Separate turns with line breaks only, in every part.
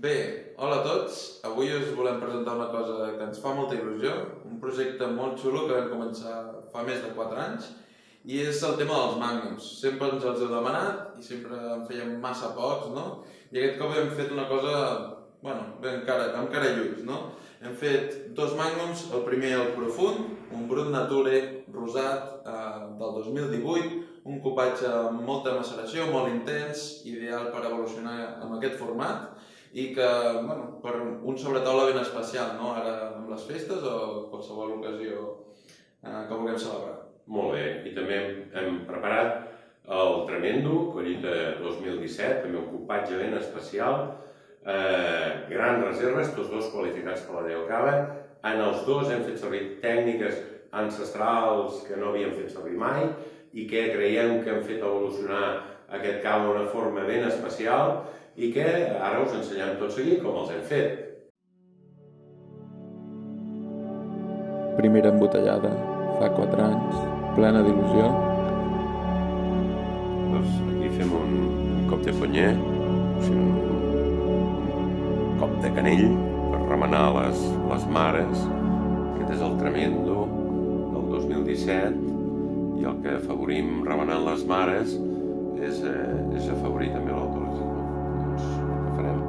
Bé, hola a tots. Avui us volem presentar una cosa que ens fa molta il·lusió, un projecte molt xulo que vam començar fa més de 4 anys i és el tema dels Magnums. Sempre ens els heu demanat i sempre en fèiem massa pocs, no? I aquest cop hem fet una cosa, bueno, amb cara i ulls, no? Hem fet 2 Magnums, el primer el Profund, un Brut Nature rosat del 2018, un cupatge amb molta maceració, molt intens, ideal per evolucionar amb aquest format i que, bueno, per un sobretaula ben especial, no? Ara amb les festes o qualsevol ocasió que vulguem celebrar.
Molt bé, i també hem preparat el Tremendo, collita 2017, també un cupatge ben especial, grans reserves, tots dos qualificats per la Déu Cava. En els dos hem fet servir tècniques ancestrals que no havíem fet servir mai i que creiem que hem fet evolucionar aquest cava d'una forma ben especial i que ara us ensenyem tot seguit com els hem fet.
Primera embotellada, fa 4 anys, plena d'il·lusió.
Doncs aquí fem un cop de fonyer, o sigui, un cop de canell per remenar les mares. Aquest és el Tremendo del 2017 i el que afavorim remenant les mares és afavorir també l'autolesió. Doncs el que farem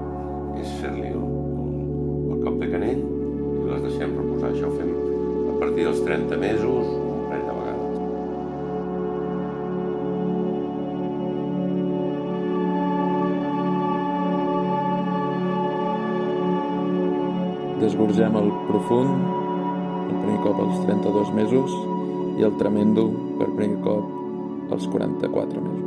és fer-li el cop de canell i les deixem reposar. Això ho fem a partir dels 30 mesos, un parell de vegades.
Desgorgem el Profund, el primer cop als 32 mesos, i el Tremendo per primer cop als 44 mesos.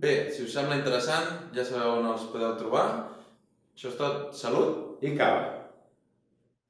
Bé, si us sembla interessant, ja sabeu on els podeu trobar. Això és tot. Salut!
I cava!